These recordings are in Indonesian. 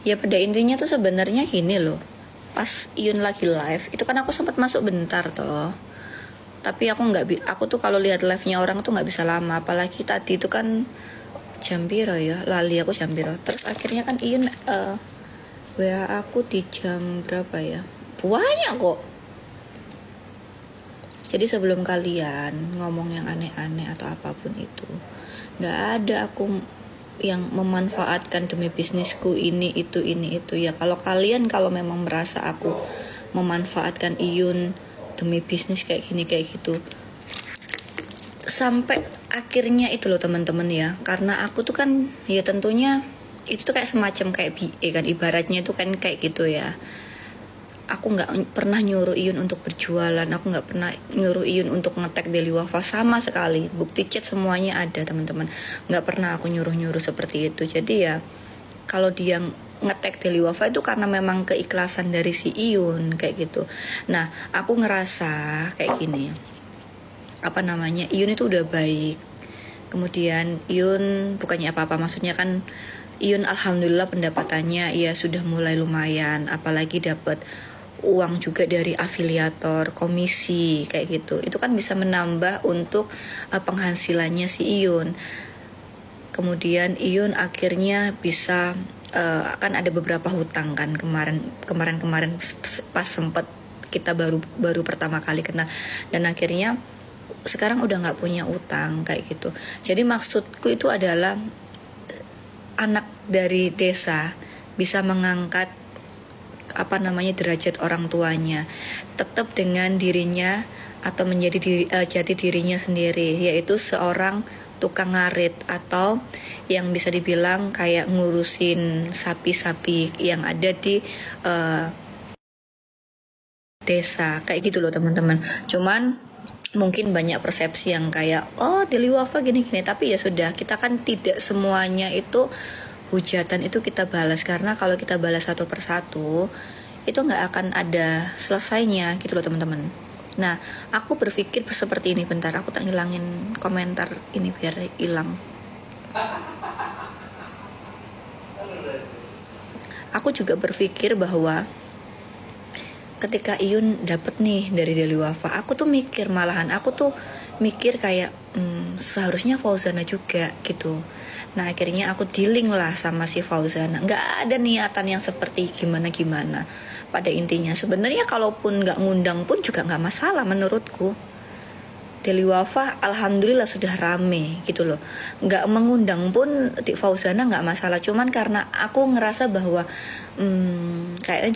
Ya pada intinya tuh sebenarnya gini loh. Pas Iyun lagi live, itu kan aku sempat masuk bentar toh. Tapi aku tuh kalau lihat live-nya orang tuh nggak bisa lama. Apalagi tadi itu kan jam piro ya, lali aku jam piro. Terus akhirnya kan Iyun WA aku di jam berapa ya? Banyak kok. Jadi sebelum kalian ngomong yang aneh-aneh atau apapun itu, nggak ada aku yang memanfaatkan demi bisnisku ini itu ya. Kalau kalian kalau memang merasa aku memanfaatkan Iyun demi bisnis kayak gini kayak gitu, sampai akhirnya itu loh teman-teman ya. Karena aku tuh kan ya tentunya itu tuh kayak semacam kayak BA kan, ibaratnya itu kan kayak gitu ya. Aku nggak pernah nyuruh Iyun untuk berjualan, aku nggak pernah nyuruh Iyun untuk ngetek Daily Wafa sama sekali. Bukti chat semuanya ada teman-teman. Nggak pernah aku nyuruh-nyuruh seperti itu. Jadi ya kalau dia ngetek Daily Wafa itu karena memang keikhlasan dari si Iyun kayak gitu. Nah aku ngerasa kayak gini, apa namanya, Iyun itu udah baik. Kemudian Iyun bukannya apa-apa, maksudnya kan Iyun alhamdulillah pendapatannya ya sudah mulai lumayan, apalagi dapat uang juga dari afiliator, komisi kayak gitu. Itu kan bisa menambah untuk penghasilannya si Iyun. Kemudian Iyun akhirnya bisa kan ada beberapa hutang kan kemarin pas sempet kita baru pertama kali kena, dan akhirnya sekarang udah nggak punya utang kayak gitu. Jadi maksudku itu adalah anak dari desa bisa mengangkat apa namanya derajat orang tuanya, tetap dengan dirinya atau menjadi jati dirinya sendiri, yaitu seorang tukang ngarit atau yang bisa dibilang kayak ngurusin sapi-sapi yang ada di desa kayak gitu loh teman-teman. Cuman mungkin banyak persepsi yang kayak oh Daily Wafa gini-gini, tapi ya sudah, kita kan tidak semuanya itu hujatan itu kita balas, karena kalau kita balas satu persatu itu nggak akan ada selesainya gitu loh teman-teman. Nah aku berpikir seperti ini, bentar aku tak ngilangin komentar ini biar hilang. Aku juga berpikir bahwa ketika Iyun dapet nih dari Daily Wafa, aku tuh mikir kayak seharusnya Fauzana juga gitu. Nah akhirnya aku dealing lah sama si Fauzana. Nggak ada niatan yang seperti gimana-gimana. Pada intinya sebenarnya kalaupun nggak ngundang pun juga nggak masalah menurutku. Daily Wafa alhamdulillah sudah rame gitu loh. Nggak mengundang pun Fauzana nggak masalah. Cuman karena aku ngerasa bahwa kayaknya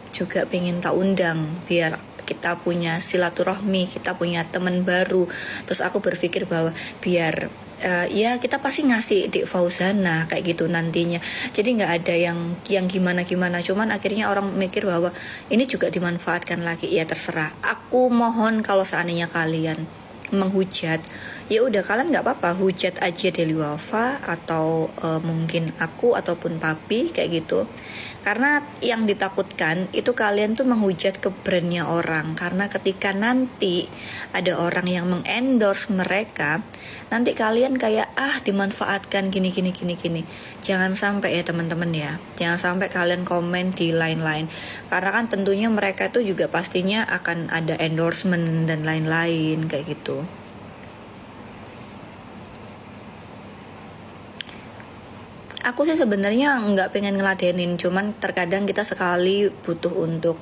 juga pengen tak undang biar kita punya silaturahmi, kita punya teman baru. Terus aku berpikir bahwa biar ya kita pasti ngasih di Fauzana kayak gitu nantinya. Jadi nggak ada yang gimana-gimana. Cuman akhirnya orang mikir bahwa ini juga dimanfaatkan lagi. Ya terserah. Aku mohon kalau seandainya kalian menghujat, ya udah kalian nggak apa-apa hujat aja Daily Wafa atau mungkin aku ataupun papi kayak gitu. Karena yang ditakutkan itu kalian tuh menghujat ke brandnya orang. Karena ketika nanti ada orang yang mengendorse mereka, nanti kalian kayak dimanfaatkan gini. Jangan sampai ya teman-teman ya. Jangan sampai kalian komen di line-line. Karena kan tentunya mereka itu juga pastinya akan ada endorsement dan lain-lain kayak gitu. Aku sih sebenarnya nggak pengen ngeladenin, cuman terkadang kita sekali butuh untuk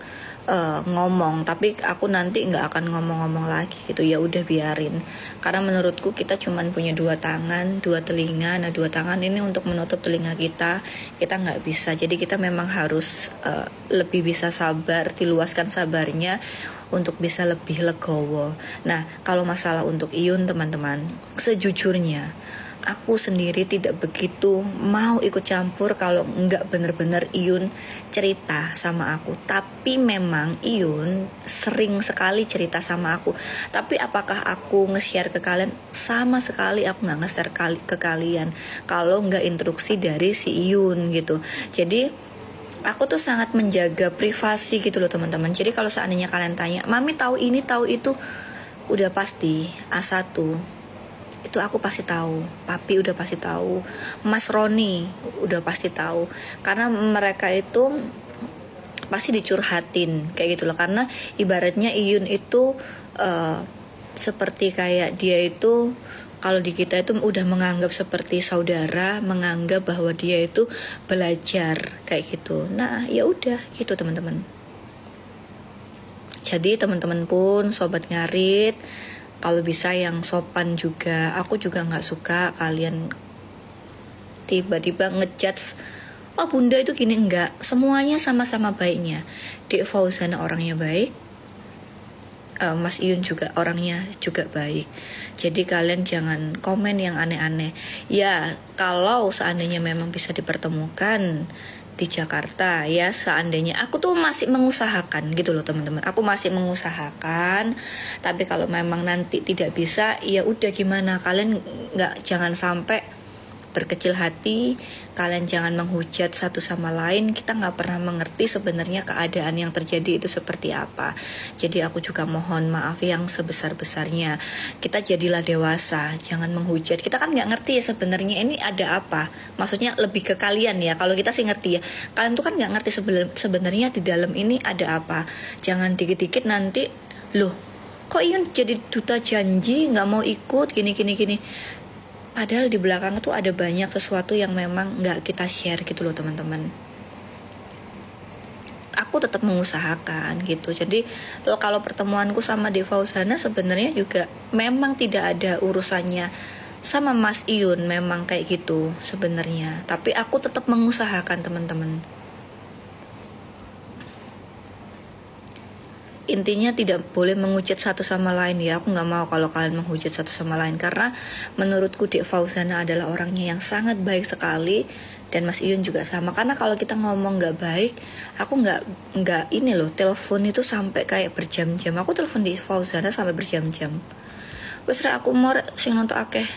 ngomong, tapi aku nanti nggak akan ngomong-ngomong lagi gitu, ya udah biarin. Karena menurutku kita cuman punya dua tangan, dua telinga. Nah dua tangan ini untuk menutup telinga kita nggak bisa. Jadi kita memang harus lebih bisa sabar, diluaskan sabarnya untuk bisa lebih legowo. Nah kalau masalah untuk Iyun teman-teman, sejujurnya aku sendiri tidak begitu mau ikut campur kalau nggak bener-bener Iyun cerita sama aku. Tapi memang Iyun sering sekali cerita sama aku. Tapi apakah aku nge-share ke kalian? Sama sekali aku nggak nge-share ke kalian kalau nggak instruksi dari si Iyun gitu. Jadi aku tuh sangat menjaga privasi gitu loh teman-teman. Jadi kalau seandainya kalian tanya, Mami tahu ini tahu itu, udah pasti A1 itu aku pasti tahu, Papi udah pasti tahu, Mas Roni udah pasti tahu, karena mereka itu pasti dicurhatin kayak gitu loh. Karena ibaratnya Iyun itu seperti kayak dia itu kalau di kita itu udah menganggap seperti saudara, menganggap bahwa dia itu belajar kayak gitu. Nah ya udah gitu teman-teman. Jadi teman-teman pun sobat ngarit, kalau bisa yang sopan juga. Aku juga nggak suka kalian tiba-tiba ngejudge, oh bunda itu gini. Enggak, semuanya sama-sama baiknya. Dek Fauzana orangnya baik, Mas Iyun juga orangnya juga baik. Jadi kalian jangan komen yang aneh-aneh. Ya kalau seandainya memang bisa dipertemukan di Jakarta, ya seandainya aku tuh masih mengusahakan gitu loh teman-teman, aku masih mengusahakan. Tapi kalau memang nanti tidak bisa, ya udah gimana, kalian jangan sampai berkecil hati, kalian jangan menghujat satu sama lain. Kita nggak pernah mengerti sebenarnya keadaan yang terjadi itu seperti apa. Jadi aku juga mohon maaf yang sebesar-besarnya. Kita jadilah dewasa, jangan menghujat. Kita kan nggak ngerti ya sebenarnya ini ada apa. Maksudnya lebih ke kalian ya. Kalau kita sih ngerti ya. Kalian tuh kan nggak ngerti sebenarnya di dalam ini ada apa. Jangan dikit-dikit nanti, loh kok Iyun jadi duta janji nggak mau ikut gini. Padahal di belakang tuh ada banyak sesuatu yang memang nggak kita share gitu loh teman-teman. Aku tetap mengusahakan gitu. Jadi kalau pertemuanku sama Dek Fauzana sebenarnya juga memang tidak ada urusannya sama Mas Iyun, memang kayak gitu sebenarnya. Tapi aku tetap mengusahakan teman-teman. Intinya tidak boleh menghujat satu sama lain ya. Aku nggak mau kalau kalian menghujat satu sama lain, karena menurutku Dek Fauzana adalah orangnya yang sangat baik sekali, dan Mas Iyun juga sama. Karena kalau kita ngomong nggak baik, aku nggak ini loh, telepon itu sampai kayak berjam-jam. Aku telepon Dek Fauzana sampai berjam-jam. Wes aku mau sing nonton akeh.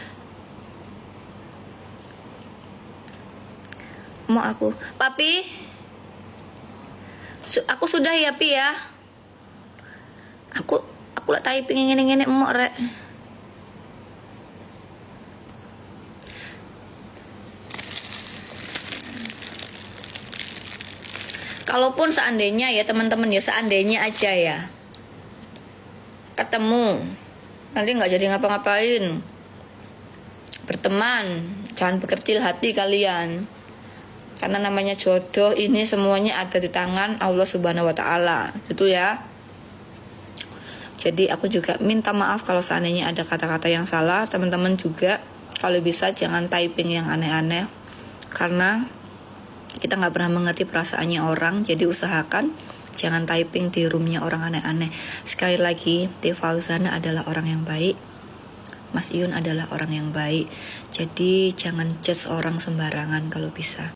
Mau aku, Papi, aku sudah ya Pi ya. Aku lah typing ngene-ngene emok rek. Kalaupun seandainya ya teman-teman ya, seandainya aja ya ketemu, nanti nggak jadi ngapa-ngapain, berteman, jangan berkecil hati kalian. Karena namanya jodoh ini semuanya ada di tangan Allah Subhanahu wa Ta'ala, gitu ya. Jadi aku juga minta maaf kalau seandainya ada kata-kata yang salah. Teman-teman juga kalau bisa jangan typing yang aneh-aneh, karena kita nggak pernah mengerti perasaannya orang. Jadi usahakan jangan typing di roomnya orang aneh-aneh. Sekali lagi, Dek Fauzana adalah orang yang baik, Mas Iyun adalah orang yang baik. Jadi jangan judge orang sembarangan kalau bisa.